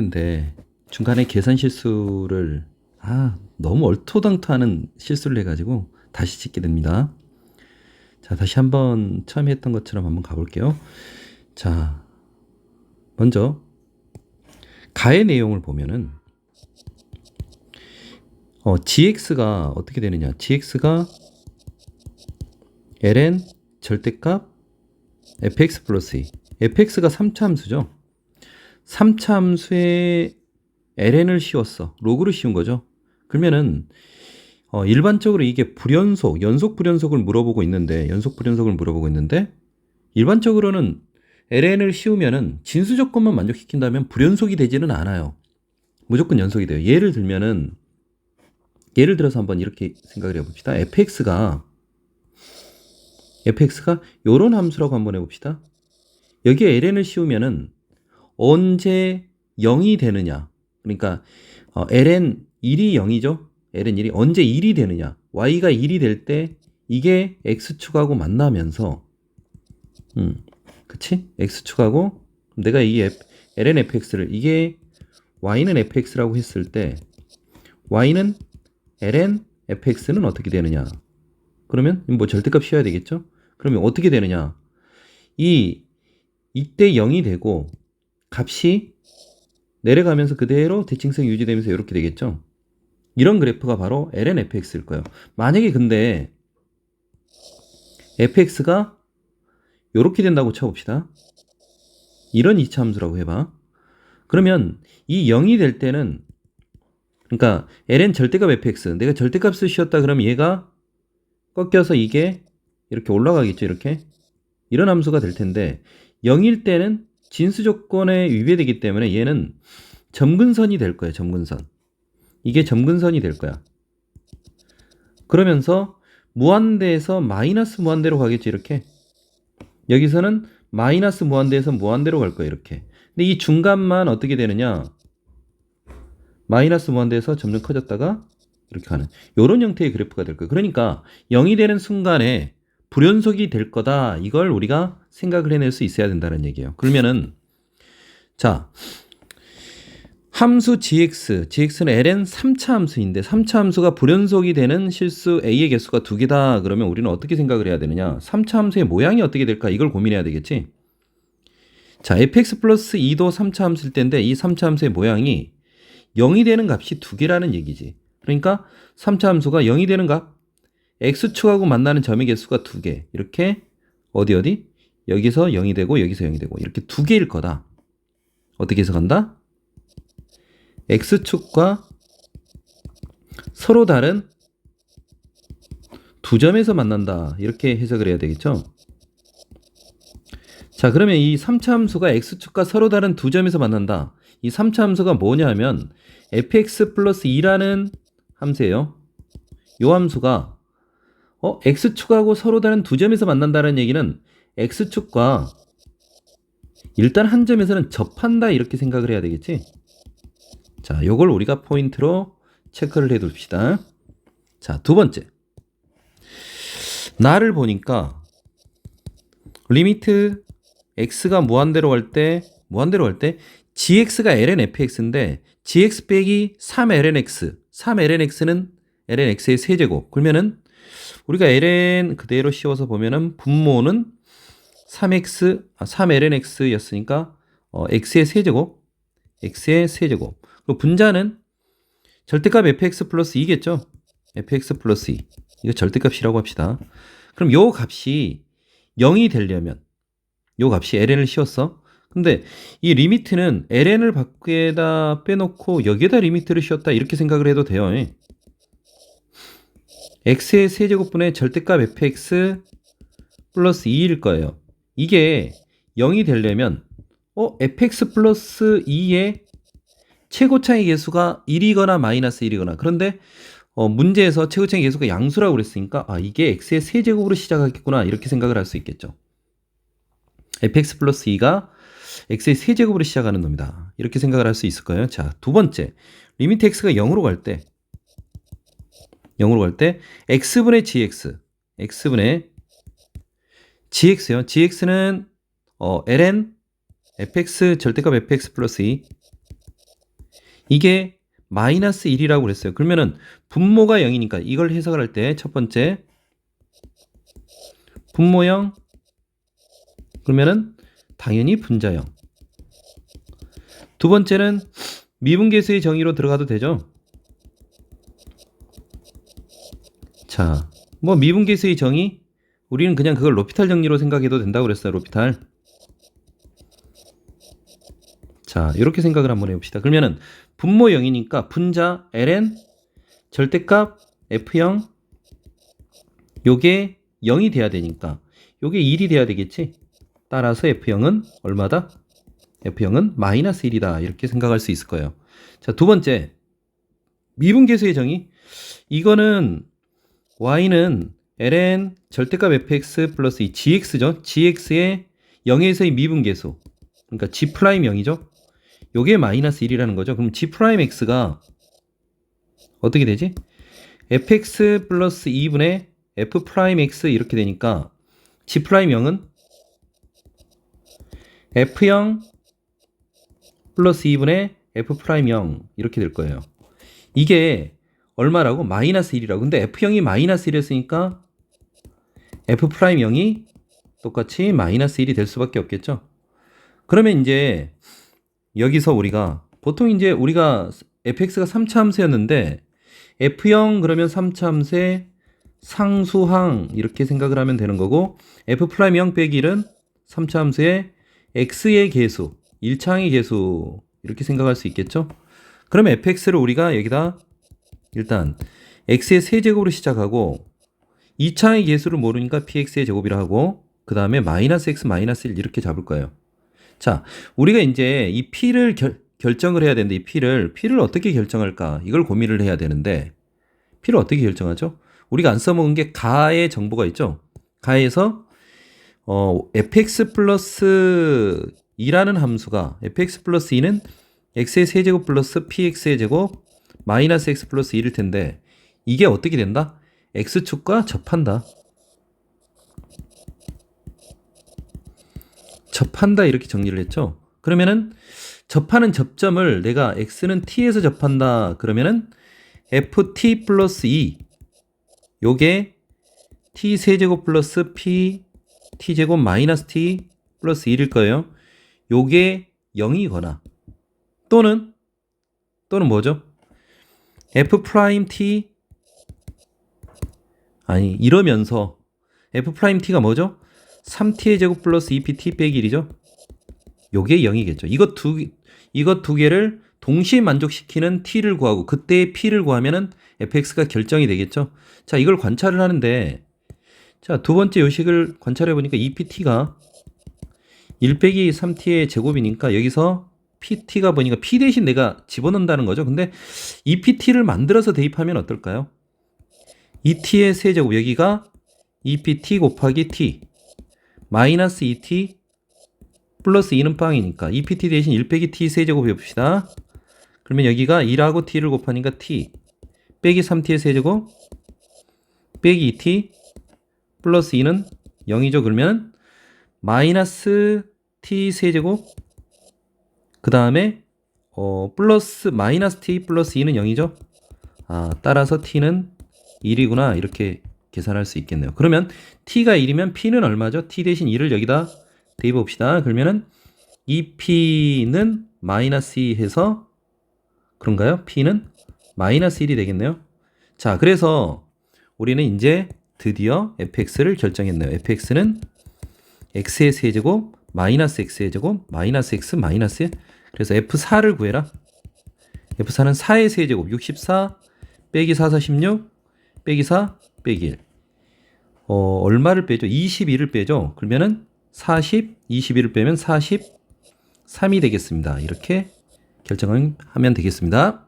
찍는데 중간에 계산 실수를 너무 얼토당토하는 실수를 해가지고 다시 찍게 됩니다. 자, 다시 한번 처음에 했던 것처럼 한번 가볼게요. 자, 먼저 가의 내용을 보면은 gx가 어떻게 되느냐? gx가 ln 절대값 fx 플러스 2. fx가 3차 함수죠. 3차 함수에 ln을 씌웠어. 로그를 씌운 거죠. 그러면은 일반적으로 이게 연속 불연속을 물어보고 있는데 일반적으로는 ln을 씌우면은 진수 조건만 만족시킨다면 불연속이 되지는 않아요. 무조건 연속이 돼요. 예를 들어서 한번 이렇게 생각을 해봅시다. fx가 요런 함수라고 한번 해봅시다. 여기에 ln을 씌우면은 언제 0이 되느냐. 그러니까 ln 1이 0이죠. ln 1이 언제 1이 되느냐. y가 1이 될 때 이게 x축하고 만나면서 그치? x축하고 내가 이 ln fx를 이게 y는 fx라고 했을 때 y는 ln fx는 어떻게 되느냐. 그러면 뭐 절대값 씌워야 되겠죠? 그러면 어떻게 되느냐. 이때 0이 되고 값이 내려가면서 그대로 대칭성이 유지되면서 이렇게 되겠죠. 이런 그래프가 바로 ln fx일 거예요. 만약에 근데 fx가 이렇게 된다고 쳐봅시다. 이런 2차 함수라고 해봐. 그러면 이 0이 될 때는 그러니까 ln 절대값 fx 내가 절대값을 씌웠다 그러면 얘가 꺾여서 이게 이렇게 올라가겠죠. 이렇게 이런 함수가 될 텐데 0일 때는 진수 조건에 위배되기 때문에 얘는 점근선이 될 거예요. 점근선. 이게 점근선이 될 거야. 그러면서 무한대에서 마이너스 무한대로 가겠죠. 이렇게. 여기서는 마이너스 무한대에서 무한대로 갈 거예요. 이렇게. 근데 이 중간만 어떻게 되느냐. 마이너스 무한대에서 점점 커졌다가 이렇게 가는 이런 형태의 그래프가 될 거예요. 그러니까 0이 되는 순간에 불연속이 될 거다. 이걸 우리가 생각을 해낼 수 있어야 된다는 얘기예요. 그러면은 자 함수 gx는 ln 3차 함수인데 3차 함수가 불연속이 되는 실수 a의 개수가 2개다. 그러면 우리는 어떻게 생각을 해야 되느냐. 3차 함수의 모양이 어떻게 될까? 이걸 고민해야 되겠지. 자, fx 플러스 2도 3차 함수일 텐데 이 3차 함수의 모양이 0이 되는 값이 2개라는 얘기지. 그러니까 3차 함수가 0이 되는 값 x축하고 만나는 점의 개수가 2개. 이렇게 어디 여기서 0이 되고 여기서 0이 되고 이렇게 2개일 거다. 어떻게 해석한다? x축과 서로 다른 두 점에서 만난다. 이렇게 해석을 해야 되겠죠? 자, 그러면 이 3차 함수가 x축과 서로 다른 두 점에서 만난다. 이 3차 함수가 뭐냐 하면 fx 플러스 2라는 함수예요. 이 함수가 x축하고 서로 다른 두 점에서 만난다는 얘기는 x축과 일단 한 점에서는 접한다. 이렇게 생각을 해야 되겠지? 자, 요걸 우리가 포인트로 체크를 해 둡시다. 자, 두 번째. 나를 보니까 리미트 x가 무한대로 갈 때 gx가 ln fx인데 gx 빼기 3ln x 3ln x의 세제곱. 그러면은 우리가 ln 그대로 씌워서 보면은 분모는 3ln x였으니까 x의 세제곱 그리고 분자는 절대값 fx 플러스 2겠죠. fx 플러스 2 이거 절대값이라고 합시다. 그럼 요 값이 0이 되려면 요 값이 ln을 씌웠어. 근데 이 리미트는 ln을 밖에다 빼놓고 여기에다 리미트를 씌웠다. 이렇게 생각을 해도 돼요. x의 세제곱분의 절대값 fx 플러스 2일 거예요. 이게 0이 되려면 fx 플러스 2의 최고차의 개수가 1이거나 마이너스 1이거나 그런데 문제에서 최고차의 개수가 양수라고 그랬으니까 이게 x의 세제곱으로 시작하겠구나. 이렇게 생각을 할 수 있겠죠. fx 플러스 2가 x의 세제곱으로 시작하는 놈이다. 이렇게 생각을 할 수 있을 거예요. 자, 두 번째. 리미트 x가 0으로 갈 때 x분의 gx요. gx는 ln fx 절대값 fx 플러스 2 이게 마이너스 1이라고 그랬어요. 그러면은 분모가 0이니까 이걸 해석을 할 때 첫 번째 분모 0 그러면은 당연히 분자 0. 두 번째는 미분계수의 정의로 들어가도 되죠. 자, 뭐 미분계수의 정의 우리는 그냥 그걸 로피탈 정리로 생각해도 된다고 그랬어요. 로피탈. 자, 이렇게 생각을 한번 해봅시다. 그러면은 분모 0이니까 분자 ln 절대값 f0 요게 0이 돼야 되니까 요게 1이 돼야 되겠지. 따라서 f0은 얼마다? f0은 마이너스 1이다. 이렇게 생각할 수 있을 거예요. 자, 두 번째 미분계수의 정의. 이거는 y는 ln 절대값 fx 플러스 이 gx죠. gx의 0에서의 미분계수. 그러니까 g 프라임 0이죠. 요게 마이너스 1이라는 거죠. 그럼 g 프라임 x가 어떻게 되지? fx 플러스 2분의 f 프라임 x 이렇게 되니까 g 프라임 0은 f0 플러스 2분의 f 프라임 0 이렇게 될 거예요. 이게 얼마라고? 마이너스 1이라고. 근데 f0이 마이너스 1이었으니까 f 프라임 0이 똑같이 마이너스 1이 될 수밖에 없겠죠. 그러면 이제 여기서 우리가 보통 이제 우리가 fx가 3차 함수였는데 f0 그러면 3차 함수의 상수항 이렇게 생각을 하면 되는 거고 f 프라임 0 빼기 1은 3차 함수의 x의 계수 1차항의 계수 이렇게 생각할 수 있겠죠. 그러면 fx를 우리가 여기다 일단 x의 세제곱으로 시작하고 2차항의 계수를 모르니까 px의 제곱이라 하고 그 다음에 마이너스 x 마이너스 1 이렇게 잡을 거예요. 자, 우리가 이제 이 p를 결정을 해야 되는데 이 p를 어떻게 결정할까? 이걸 고민을 해야 되는데 p를 어떻게 결정하죠? 우리가 안 써먹은 게 가의 정보가 있죠. 가에서 fx 플러스 2라는 함수가 fx 플러스 2는 x의 세제곱 플러스 px의 제곱 마이너스 x 플러스 1일 텐데 이게 어떻게 된다? x축과 접한다. 접한다 이렇게 정리를 했죠. 그러면은 접하는 접점을 내가 x는 t에서 접한다 그러면은 ft 플러스 2 요게 t 세제곱 플러스 p t제곱 마이너스 t 플러스 1일 거예요. 요게 0이거나 또는 뭐죠? f 프라임 t 아니 이러면서 f 프라임 t가 뭐죠? 3t의 제곱 플러스 2pt 빼기 1이죠. 요게 0이겠죠. 이것 두 개를 동시에 만족시키는 t를 구하고 그때의 p를 구하면은 fx가 결정이 되겠죠. 자, 이걸 관찰을 하는데 자, 두 번째 요식을 관찰해 보니까 2pt가 1 빼기 3t의 제곱이니까 여기서 pt가 보니까 p 대신 내가 집어넣는다는 거죠. 근데 2pt를 만들어서 대입하면 어떨까요? 2t의 세제곱 여기가 2pt 곱하기 t 마이너스 2t 플러스 2는 빵이니까 2pt 대신 1 빼기 t 세제곱 해봅시다. 그러면 여기가 2하고 t를 곱하니까 t 빼기 3t의 세제곱 빼기 2t 플러스 2는 0이죠. 그러면 마이너스 t 세제곱 그 다음에 플러스 마이너스 t 플러스 2는 0이죠. 따라서 t는 1이구나 이렇게 계산할 수 있겠네요. 그러면 t가 1이면 p는 얼마죠? t 대신 2를 여기다 대입해 봅시다. 그러면은 2p는 마이너스 2 해서 그런가요? p는 마이너스 1이 되겠네요. 자, 그래서 우리는 이제 드디어 fx를 결정했네요. fx는 x의 세제곱 마이너스 x의 제곱 마이너스 x 마이너스 1. 그래서 f4를 구해라. f4는 4의 세제곱 64 빼기 4, 4, 16 빼기 4 빼기 1. 얼마를 빼죠? 22를 빼죠. 그러면은 40, 21을 빼면 43이 되겠습니다. 이렇게 결정을 하면 되겠습니다.